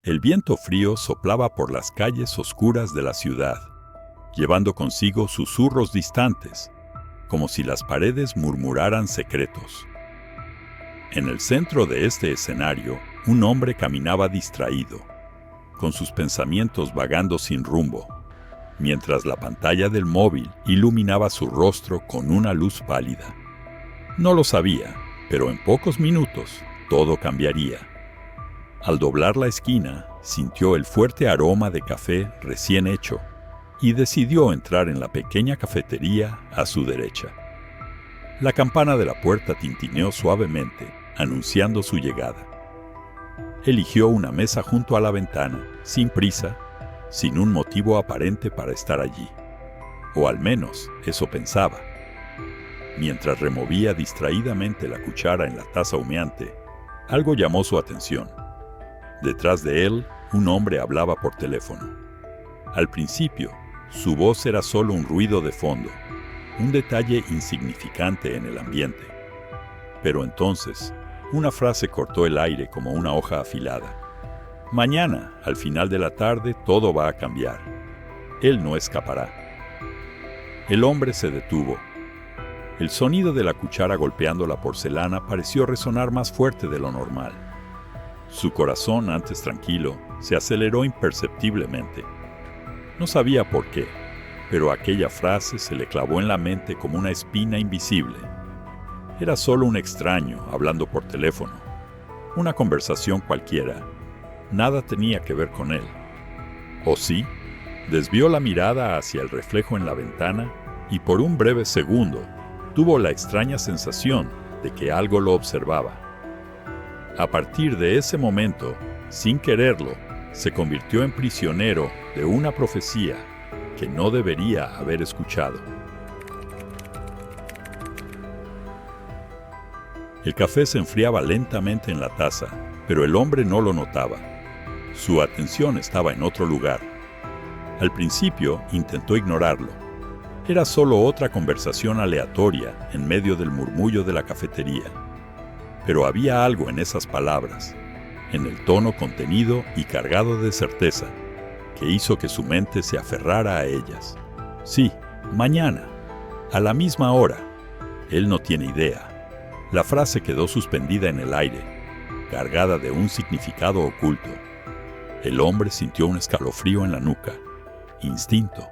El viento frío soplaba por las calles oscuras de la ciudad, llevando consigo susurros distantes, como si las paredes murmuraran secretos. En el centro de este escenario, un hombre caminaba distraído, con sus pensamientos vagando sin rumbo, mientras la pantalla del móvil iluminaba su rostro con una luz pálida. No lo sabía, pero en pocos minutos todo cambiaría. Al doblar la esquina, sintió el fuerte aroma de café recién hecho y decidió entrar en la pequeña cafetería a su derecha. La campana de la puerta tintineó suavemente, anunciando su llegada. Eligió una mesa junto a la ventana, sin prisa, sin un motivo aparente para estar allí. O al menos eso pensaba. Mientras removía distraídamente la cuchara en la taza humeante, algo llamó su atención. Detrás de él, un hombre hablaba por teléfono. Al principio, su voz era solo un ruido de fondo, un detalle insignificante en el ambiente. Pero entonces, una frase cortó el aire como una hoja afilada. Mañana, al final de la tarde, todo va a cambiar. Él no escapará. El hombre se detuvo. El sonido de la cuchara golpeando la porcelana pareció resonar más fuerte de lo normal. Su corazón, antes tranquilo, se aceleró imperceptiblemente. No sabía por qué, pero aquella frase se le clavó en la mente como una espina invisible. Era solo un extraño hablando por teléfono, una conversación cualquiera. Nada tenía que ver con él. ¿O sí? Desvió la mirada hacia el reflejo en la ventana y por un breve segundo tuvo la extraña sensación de que algo lo observaba. A partir de ese momento, sin quererlo, se convirtió en prisionero de una profecía que no debería haber escuchado. El café se enfriaba lentamente en la taza, pero el hombre no lo notaba. Su atención estaba en otro lugar. Al principio intentó ignorarlo. Era solo otra conversación aleatoria en medio del murmullo de la cafetería. Pero había algo en esas palabras, en el tono contenido y cargado de certeza, que hizo que su mente se aferrara a ellas. Sí, mañana, a la misma hora. Él no tiene idea. La frase quedó suspendida en el aire, cargada de un significado oculto. El hombre sintió un escalofrío en la nuca. Instinto.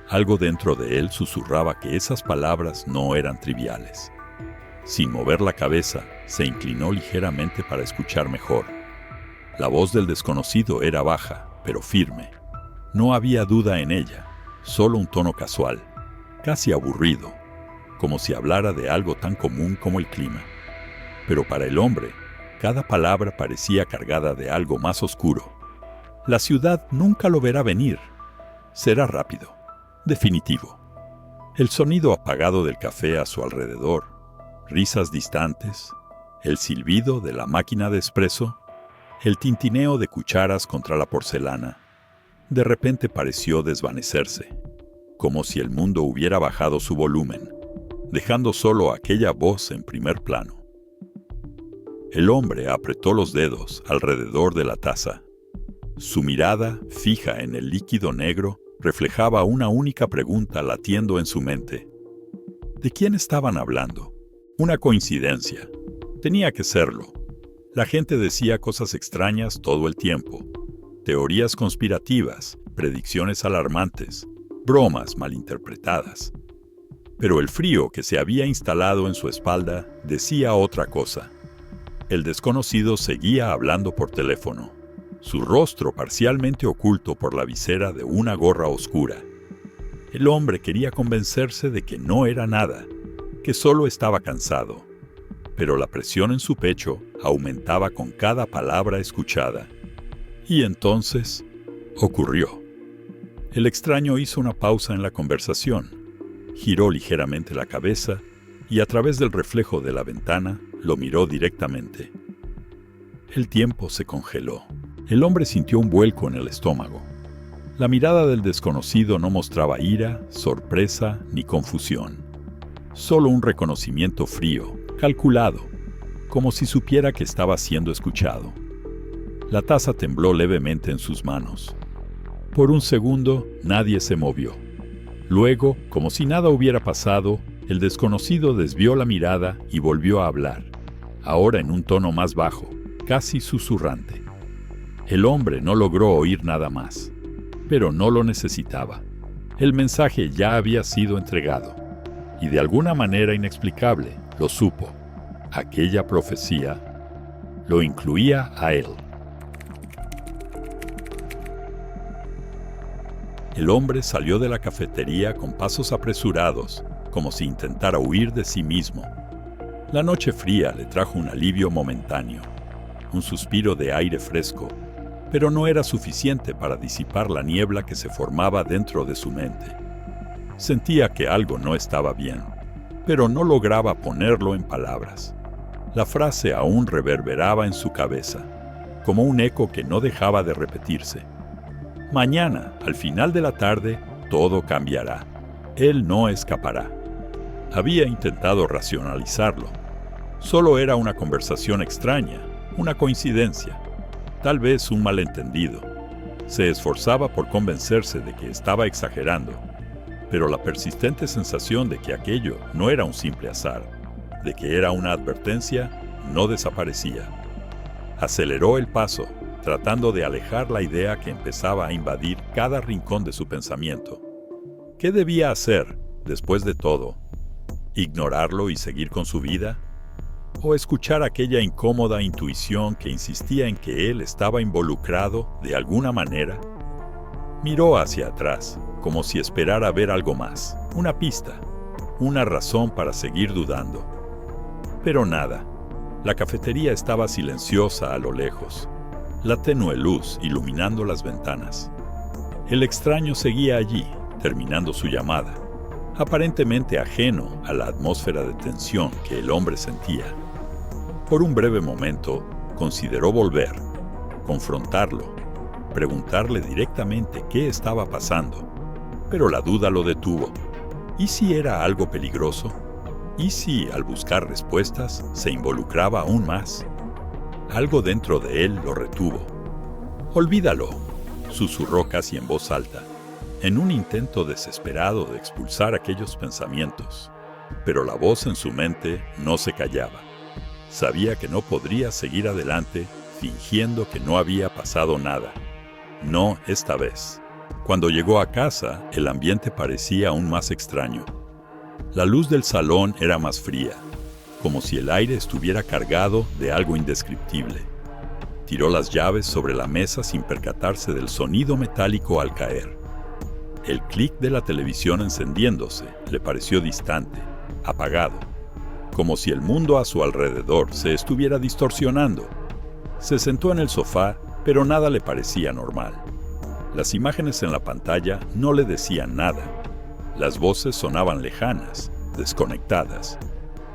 Algo dentro de él susurraba que esas palabras no eran triviales. Sin mover la cabeza, se inclinó ligeramente para escuchar mejor. La voz del desconocido era baja, pero firme. No había duda en ella, solo un tono casual, casi aburrido, como si hablara de algo tan común como el clima. Pero para el hombre, cada palabra parecía cargada de algo más oscuro. La ciudad nunca lo verá venir. Será rápido, definitivo. El sonido apagado del café a su alrededor, risas distantes, el silbido de la máquina de espresso, el tintineo de cucharas contra la porcelana, de repente pareció desvanecerse, como si el mundo hubiera bajado su volumen, dejando solo aquella voz en primer plano. El hombre apretó los dedos alrededor de la taza. Su mirada, fija en el líquido negro, reflejaba una única pregunta latiendo en su mente. ¿De quién estaban hablando? Una coincidencia. Tenía que serlo. La gente decía cosas extrañas todo el tiempo. Teorías conspirativas, predicciones alarmantes, bromas malinterpretadas. Pero el frío que se había instalado en su espalda decía otra cosa. El desconocido seguía hablando por teléfono, su rostro parcialmente oculto por la visera de una gorra oscura. El hombre quería convencerse de que no era nada, que solo estaba cansado. Pero la presión en su pecho aumentaba con cada palabra escuchada. Y entonces ocurrió. El extraño hizo una pausa en la conversación, giró ligeramente la cabeza y a través del reflejo de la ventana lo miró directamente. El tiempo se congeló. El hombre sintió un vuelco en el estómago. La mirada del desconocido no mostraba ira, sorpresa ni confusión. Solo un reconocimiento frío, calculado, como si supiera que estaba siendo escuchado. La taza tembló levemente en sus manos. Por un segundo, nadie se movió. Luego, como si nada hubiera pasado, el desconocido desvió la mirada y volvió a hablar, ahora en un tono más bajo, casi susurrante. El hombre no logró oír nada más, pero no lo necesitaba. El mensaje ya había sido entregado, y de alguna manera inexplicable lo supo. Aquella profecía lo incluía a él. El hombre salió de la cafetería con pasos apresurados, como si intentara huir de sí mismo. La noche fría le trajo un alivio momentáneo, un suspiro de aire fresco, pero no era suficiente para disipar la niebla que se formaba dentro de su mente. Sentía que algo no estaba bien, pero no lograba ponerlo en palabras. La frase aún reverberaba en su cabeza, como un eco que no dejaba de repetirse. Mañana, al final de la tarde, todo cambiará. Él no escapará. Había intentado racionalizarlo. Solo era una conversación extraña, una coincidencia, tal vez un malentendido. Se esforzaba por convencerse de que estaba exagerando, pero la persistente sensación de que aquello no era un simple azar, de que era una advertencia, no desaparecía. Aceleró el paso, tratando de alejar la idea que empezaba a invadir cada rincón de su pensamiento. ¿Qué debía hacer, después de todo? ¿Ignorarlo y seguir con su vida? ¿O escuchar aquella incómoda intuición que insistía en que él estaba involucrado de alguna manera? Miró hacia atrás, como si esperara ver algo más, una pista, una razón para seguir dudando. Pero nada. La cafetería estaba silenciosa a lo lejos, la tenue luz iluminando las ventanas. El extraño seguía allí, terminando su llamada, aparentemente ajeno a la atmósfera de tensión que el hombre sentía. Por un breve momento, consideró volver, confrontarlo, preguntarle directamente qué estaba pasando, pero la duda lo detuvo. ¿Y si era algo peligroso? ¿Y si, al buscar respuestas, se involucraba aún más? Algo dentro de él lo retuvo. «Olvídalo», susurró casi en voz alta, en un intento desesperado de expulsar aquellos pensamientos. Pero la voz en su mente no se callaba. Sabía que no podría seguir adelante fingiendo que no había pasado nada. No esta vez. Cuando llegó a casa, el ambiente parecía aún más extraño. La luz del salón era más fría, como si el aire estuviera cargado de algo indescriptible. Tiró las llaves sobre la mesa sin percatarse del sonido metálico al caer. El clic de la televisión encendiéndose le pareció distante, apagado, como si el mundo a su alrededor se estuviera distorsionando. Se sentó en el sofá, pero nada le parecía normal. Las imágenes en la pantalla no le decían nada. Las voces sonaban lejanas, desconectadas.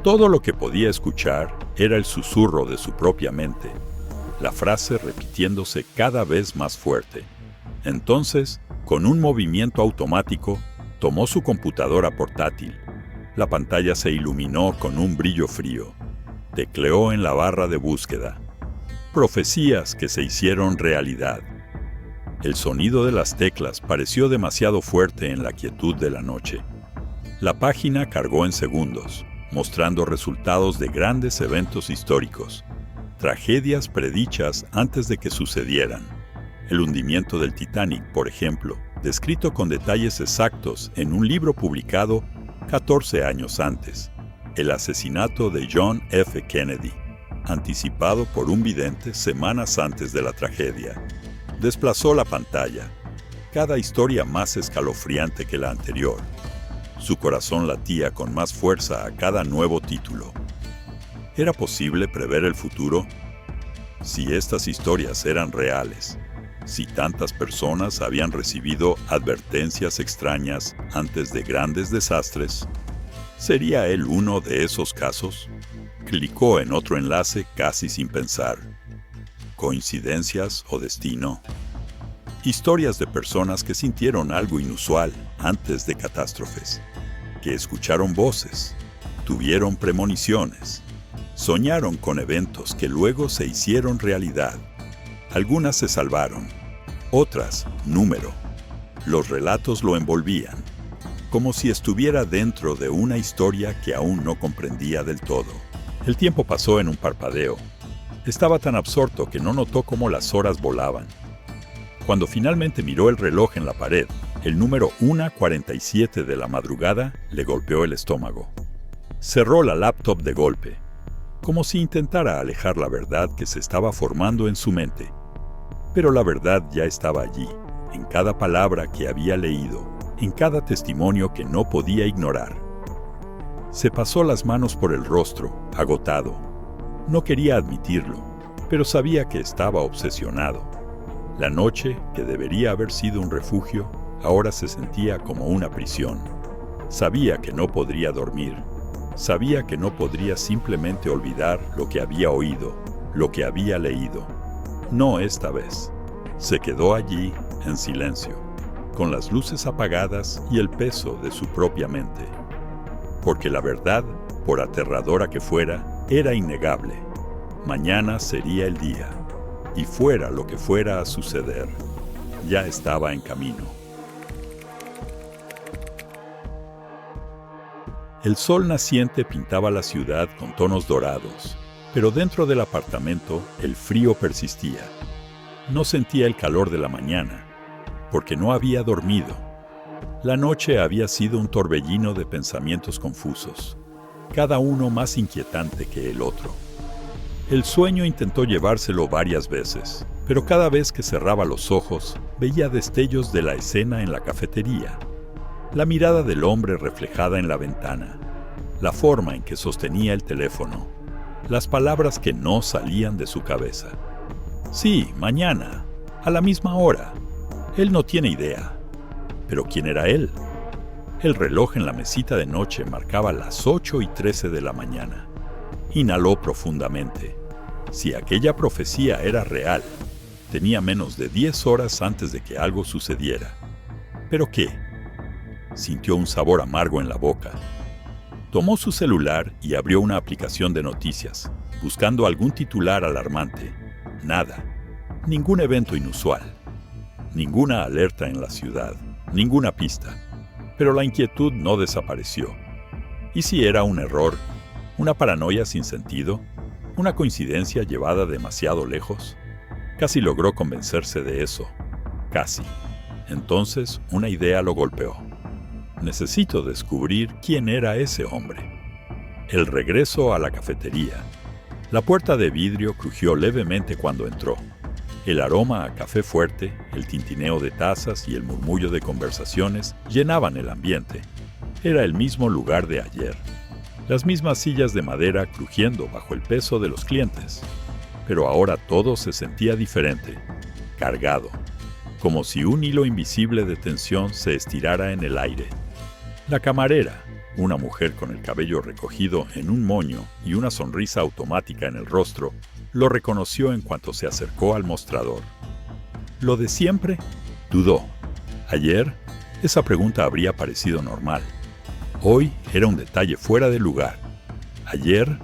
Todo lo que podía escuchar era el susurro de su propia mente, la frase repitiéndose cada vez más fuerte. Entonces, con un movimiento automático, tomó su computadora portátil. La pantalla se iluminó con un brillo frío. Tecleó en la barra de búsqueda. Profecías que se hicieron realidad. El sonido de las teclas pareció demasiado fuerte en la quietud de la noche. La página cargó en segundos, mostrando resultados de grandes eventos históricos, tragedias predichas antes de que sucedieran. El hundimiento del Titanic, por ejemplo, descrito con detalles exactos en un libro publicado 14 años antes. El asesinato de John F. Kennedy, anticipado por un vidente semanas antes de la tragedia. Desplazó la pantalla, cada historia más escalofriante que la anterior. Su corazón latía con más fuerza a cada nuevo título. ¿Era posible prever el futuro? Si estas historias eran reales, si tantas personas habían recibido advertencias extrañas antes de grandes desastres, ¿sería él uno de esos casos? Clicó en otro enlace casi sin pensar. ¿Coincidencias o destino? Historias de personas que sintieron algo inusual antes de catástrofes, que escucharon voces, tuvieron premoniciones, soñaron con eventos que luego se hicieron realidad. Algunas se salvaron, otras, número. Los relatos lo envolvían, como si estuviera dentro de una historia que aún no comprendía del todo. El tiempo pasó en un parpadeo. Estaba tan absorto que no notó cómo las horas volaban. Cuando finalmente miró el reloj en la pared, el número 1:47 de la madrugada le golpeó el estómago. Cerró la laptop de golpe, como si intentara alejar la verdad que se estaba formando en su mente. Pero la verdad ya estaba allí, en cada palabra que había leído, en cada testimonio que no podía ignorar. Se pasó las manos por el rostro, agotado. No quería admitirlo, pero sabía que estaba obsesionado. La noche, que debería haber sido un refugio, ahora se sentía como una prisión. Sabía que no podría dormir. Sabía que no podría simplemente olvidar lo que había oído, lo que había leído. No esta vez. Se quedó allí, en silencio, con las luces apagadas y el peso de su propia mente. Porque la verdad, por aterradora que fuera, era innegable. Mañana sería el día, y fuera lo que fuera a suceder, ya estaba en camino. El sol naciente pintaba la ciudad con tonos dorados, pero dentro del apartamento el frío persistía. No sentía el calor de la mañana, porque no había dormido. La noche había sido un torbellino de pensamientos confusos, cada uno más inquietante que el otro. El sueño intentó llevárselo varias veces, pero cada vez que cerraba los ojos, veía destellos de la escena en la cafetería. La mirada del hombre reflejada en la ventana, la forma en que sostenía el teléfono, las palabras que no salían de su cabeza. Sí, mañana, a la misma hora. Él no tiene idea. ¿Pero quién era él? El reloj en la mesita de noche marcaba las 8:13 de la mañana. Inhaló profundamente. Si aquella profecía era real, tenía menos de 10 horas antes de que algo sucediera. ¿Pero qué? Sintió un sabor amargo en la boca. Tomó su celular y abrió una aplicación de noticias, buscando algún titular alarmante. Nada. Ningún evento inusual. Ninguna alerta en la ciudad. Ninguna pista. Pero la inquietud no desapareció. ¿Y si era un error? ¿Una paranoia sin sentido? ¿Una coincidencia llevada demasiado lejos? Casi logró convencerse de eso. Casi. Entonces, una idea lo golpeó. Necesito descubrir quién era ese hombre. El regreso a la cafetería. La puerta de vidrio crujió levemente cuando entró. El aroma a café fuerte, el tintineo de tazas y el murmullo de conversaciones llenaban el ambiente. Era el mismo lugar de ayer. Las mismas sillas de madera crujiendo bajo el peso de los clientes. Pero ahora todo se sentía diferente, cargado, como si un hilo invisible de tensión se estirara en el aire. La camarera, una mujer con el cabello recogido en un moño y una sonrisa automática en el rostro, lo reconoció en cuanto se acercó al mostrador. ¿Lo de siempre? Dudó. Ayer, esa pregunta habría parecido normal. Hoy era un detalle fuera de lugar. Ayer,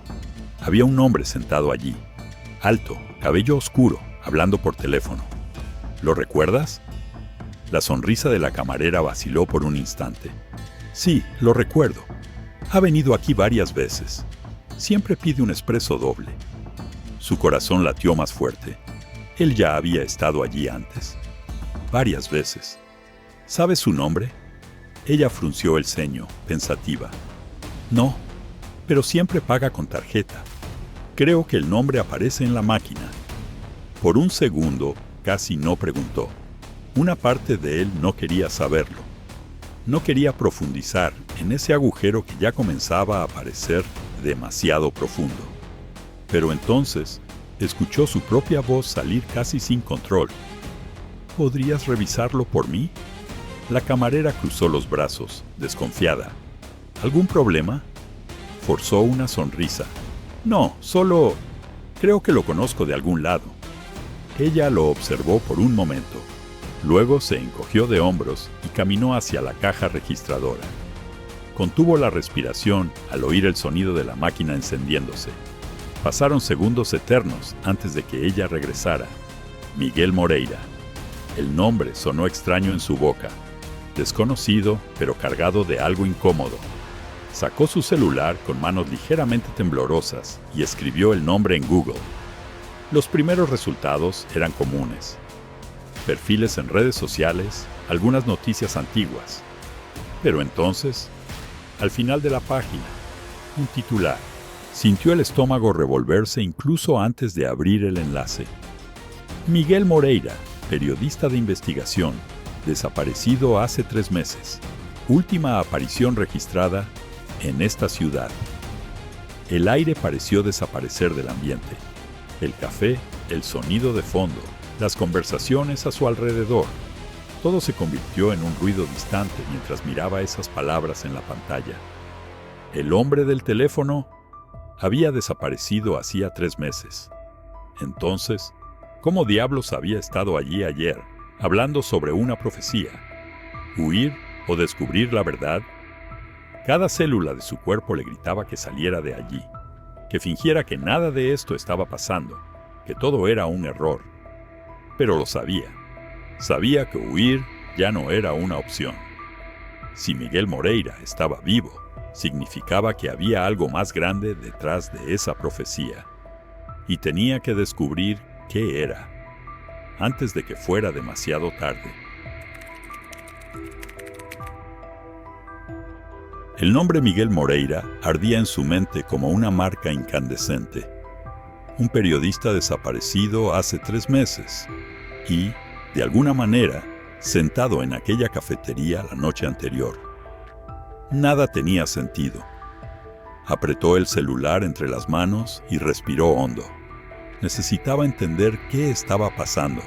había un hombre sentado allí, alto, cabello oscuro, hablando por teléfono. ¿Lo recuerdas? La sonrisa de la camarera vaciló por un instante. Sí, lo recuerdo. Ha venido aquí varias veces. Siempre pide un espresso doble. Su corazón latió más fuerte. Él ya había estado allí antes. Varias veces. ¿Sabe su nombre? Ella frunció el ceño, pensativa. No, pero siempre paga con tarjeta. Creo que el nombre aparece en la máquina. Por un segundo, casi no preguntó. Una parte de él no quería saberlo. No quería profundizar en ese agujero que ya comenzaba a parecer demasiado profundo. Pero entonces, escuchó su propia voz salir casi sin control. ¿Podrías revisarlo por mí? La camarera cruzó los brazos, desconfiada. ¿Algún problema? Forzó una sonrisa. No, solo... creo que lo conozco de algún lado. Ella lo observó por un momento. Luego se encogió de hombros y caminó hacia la caja registradora. Contuvo la respiración al oír el sonido de la máquina encendiéndose. Pasaron segundos eternos antes de que ella regresara. Miguel Moreira. El nombre sonó extraño en su boca, desconocido pero cargado de algo incómodo. Sacó su celular con manos ligeramente temblorosas y escribió el nombre en Google. Los primeros resultados eran comunes. Perfiles en redes sociales, algunas noticias antiguas. Pero entonces, al final de la página, un titular. Sintió el estómago revolverse incluso antes de abrir el enlace. Miguel Moreira, periodista de investigación, desaparecido hace 3 meses. Última aparición registrada en esta ciudad. El aire pareció desaparecer del ambiente. El café, el sonido de fondo, las conversaciones a su alrededor. Todo se convirtió en un ruido distante mientras miraba esas palabras en la pantalla. El hombre del teléfono había desaparecido hacía 3 meses. Entonces, ¿cómo diablos había estado allí ayer, hablando sobre una profecía? ¿Huir o descubrir la verdad? Cada célula de su cuerpo le gritaba que saliera de allí, que fingiera que nada de esto estaba pasando, que todo era un error. Pero lo sabía. Sabía que huir ya no era una opción. Si Miguel Moreira estaba vivo, significaba que había algo más grande detrás de esa profecía. Y tenía que descubrir qué era, antes de que fuera demasiado tarde. El nombre Miguel Moreira ardía en su mente como una marca incandescente. Un periodista desaparecido hace 3 meses y, de alguna manera, sentado en aquella cafetería la noche anterior. Nada tenía sentido. Apretó el celular entre las manos y respiró hondo. Necesitaba entender qué estaba pasando.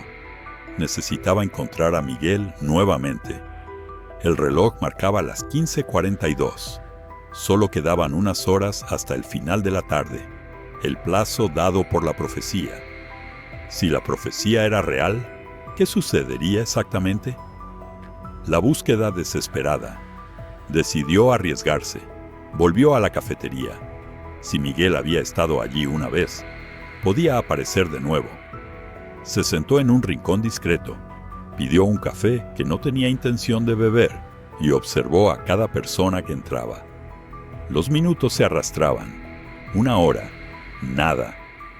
Necesitaba encontrar a Miguel nuevamente. El reloj marcaba las 15:42. Solo quedaban unas horas hasta el final de la tarde, el plazo dado por la profecía. Si la profecía era real, ¿qué sucedería exactamente? La búsqueda desesperada. Decidió arriesgarse. Volvió a la cafetería. Si Miguel había estado allí una vez, podía aparecer de nuevo. Se sentó en un rincón discreto. Pidió un café que no tenía intención de beber y observó a cada persona que entraba. Los minutos se arrastraban. 1 hora. Nada.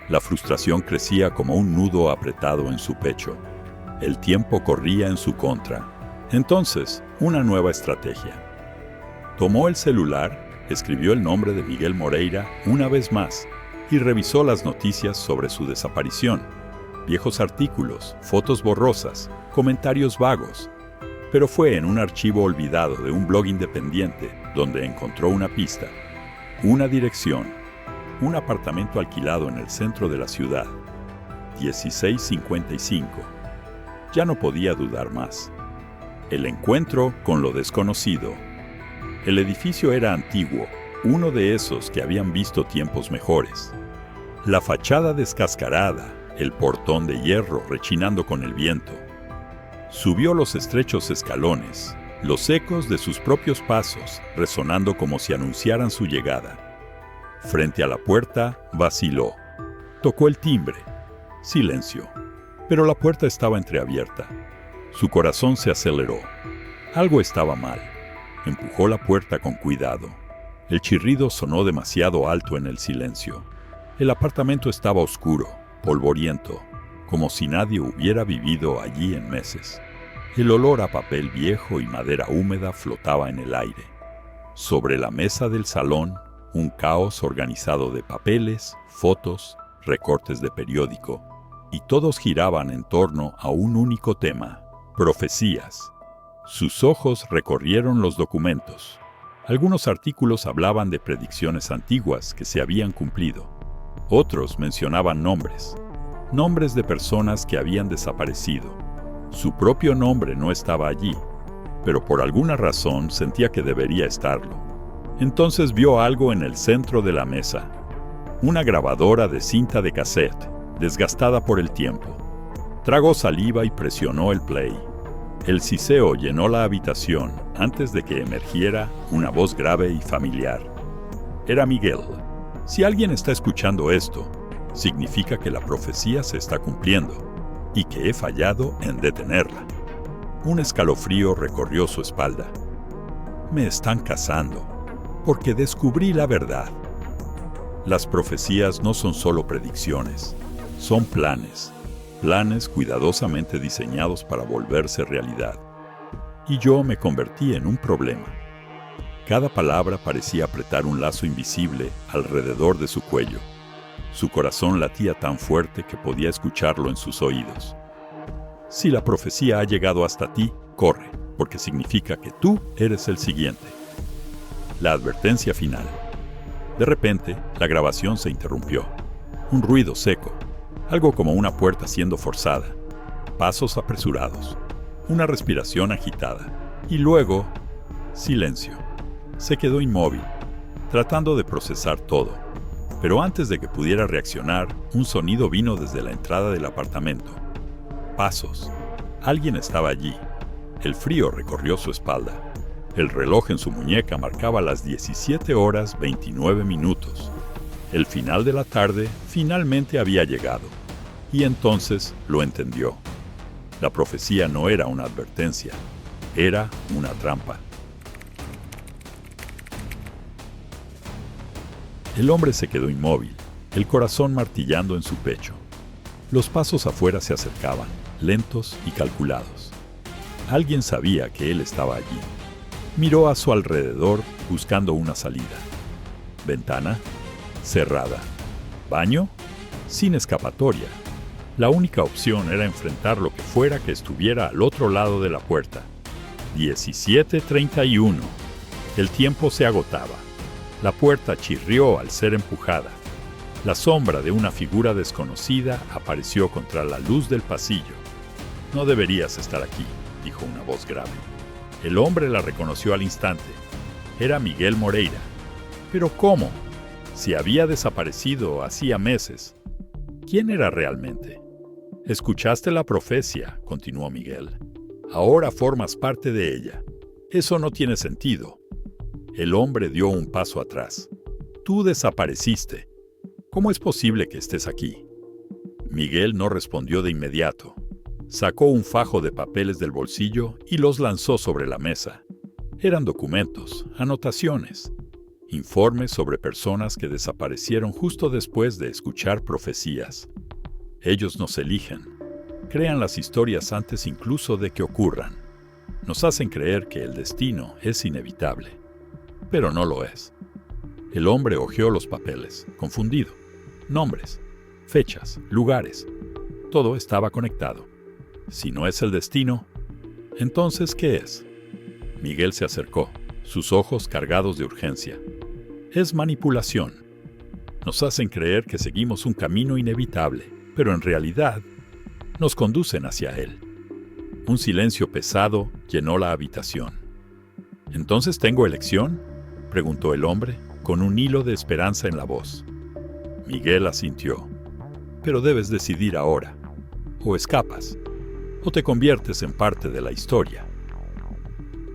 La frustración crecía como un nudo apretado en su pecho. El tiempo corría en su contra. Entonces, una nueva estrategia. Tomó el celular, escribió el nombre de Miguel Moreira una vez más y revisó las noticias sobre su desaparición. Viejos artículos, fotos borrosas, comentarios vagos. Pero fue en un archivo olvidado de un blog independiente donde encontró una pista, una dirección, un apartamento alquilado en el centro de la ciudad. 1655. Ya no podía dudar más. El encuentro con lo desconocido. El edificio era antiguo, uno de esos que habían visto tiempos mejores. La fachada descascarada, el portón de hierro rechinando con el viento. Subió los estrechos escalones, los ecos de sus propios pasos resonando como si anunciaran su llegada. Frente a la puerta, vaciló. Tocó el timbre. Silencio. Pero la puerta estaba entreabierta. Su corazón se aceleró. Algo estaba mal. Empujó la puerta con cuidado. El chirrido sonó demasiado alto en el silencio. El apartamento estaba oscuro, polvoriento, como si nadie hubiera vivido allí en meses. El olor a papel viejo y madera húmeda flotaba en el aire. Sobre la mesa del salón, un caos organizado de papeles, fotos, recortes de periódico, y todos giraban en torno a un único tema: profecías. Sus ojos recorrieron los documentos. Algunos artículos hablaban de predicciones antiguas que se habían cumplido. Otros mencionaban nombres de personas que habían desaparecido. Su propio nombre no estaba allí, pero por alguna razón sentía que debería estarlo. Entonces vio algo en el centro de la mesa. Una grabadora de cinta de cassette, desgastada por el tiempo. Tragó saliva y presionó el play. El siseo llenó la habitación antes de que emergiera una voz grave y familiar. Era Miguel. Si alguien está escuchando esto, significa que la profecía se está cumpliendo. y que he fallado en detenerla. Un escalofrío recorrió su espalda. Me están cazando, porque descubrí la verdad. Las profecías no son solo predicciones, son planes cuidadosamente diseñados para volverse realidad. Y yo me convertí en un problema. Cada palabra parecía apretar un lazo invisible alrededor de su cuello. Su corazón latía tan fuerte que podía escucharlo en sus oídos. Si la profecía ha llegado hasta ti, corre, porque significa que tú eres el siguiente. La advertencia final. De repente, la grabación se interrumpió. Un ruido seco, algo como una puerta siendo forzada, pasos apresurados, una respiración agitada, y luego, silencio. Se quedó inmóvil, tratando de procesar todo, pero antes de que pudiera reaccionar, un sonido vino desde la entrada del apartamento. Pasos. Alguien estaba allí. El frío recorrió su espalda. El reloj en su muñeca marcaba las 17 horas 29 minutos. El final de la tarde finalmente había llegado. Y entonces lo entendió. La profecía no era una advertencia, era una trampa. El hombre se quedó inmóvil, el corazón martillando en su pecho. Los pasos afuera se acercaban, lentos y calculados. Alguien sabía que él estaba allí. Miró a su alrededor buscando una salida. Ventana cerrada. Baño sin escapatoria. La única opción era enfrentar lo que fuera que estuviera al otro lado de la puerta. 17:31. El tiempo se agotaba. La puerta chirrió al ser empujada. La sombra de una figura desconocida apareció contra la luz del pasillo. «No deberías estar aquí», dijo una voz grave. El hombre la reconoció al instante. Era Miguel Moreira. ¿Pero cómo? Si había desaparecido hacía meses. ¿Quién era realmente? «Escuchaste la profecía», continuó Miguel. «Ahora formas parte de ella. Eso no tiene sentido». El hombre dio un paso atrás. «Tú desapareciste. ¿Cómo es posible que estés aquí?» Miguel no respondió de inmediato. Sacó un fajo de papeles del bolsillo y los lanzó sobre la mesa. Eran documentos, anotaciones, informes sobre personas que desaparecieron justo después de escuchar profecías. Ellos nos eligen, crean las historias antes incluso de que ocurran. Nos hacen creer que el destino es inevitable, pero no lo es. El hombre hojeó los papeles, confundido. Nombres, fechas, lugares. Todo estaba conectado. Si no es el destino, ¿entonces qué es? Miguel se acercó, sus ojos cargados de urgencia. Es manipulación. Nos hacen creer que seguimos un camino inevitable, pero en realidad nos conducen hacia él. Un silencio pesado llenó la habitación. ¿Entonces tengo elección?, preguntó el hombre, con un hilo de esperanza en la voz. Miguel asintió. Pero debes decidir ahora. O escapas, o te conviertes en parte de la historia.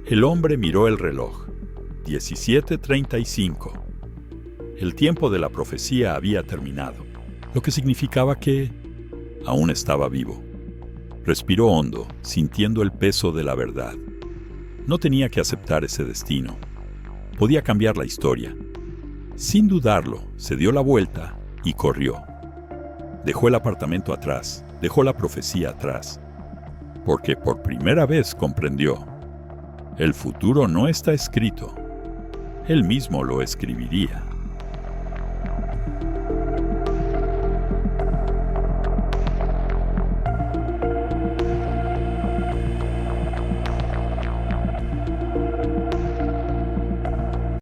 El hombre miró el reloj. 17:35. El tiempo de la profecía había terminado, lo que significaba que aún estaba vivo. Respiró hondo, sintiendo el peso de la verdad. No tenía que aceptar ese destino. Podía cambiar la historia. Sin dudarlo, se dio la vuelta y corrió. Dejó el apartamento atrás, dejó la profecía atrás, porque por primera vez comprendió: el futuro no está escrito. Él mismo lo escribiría.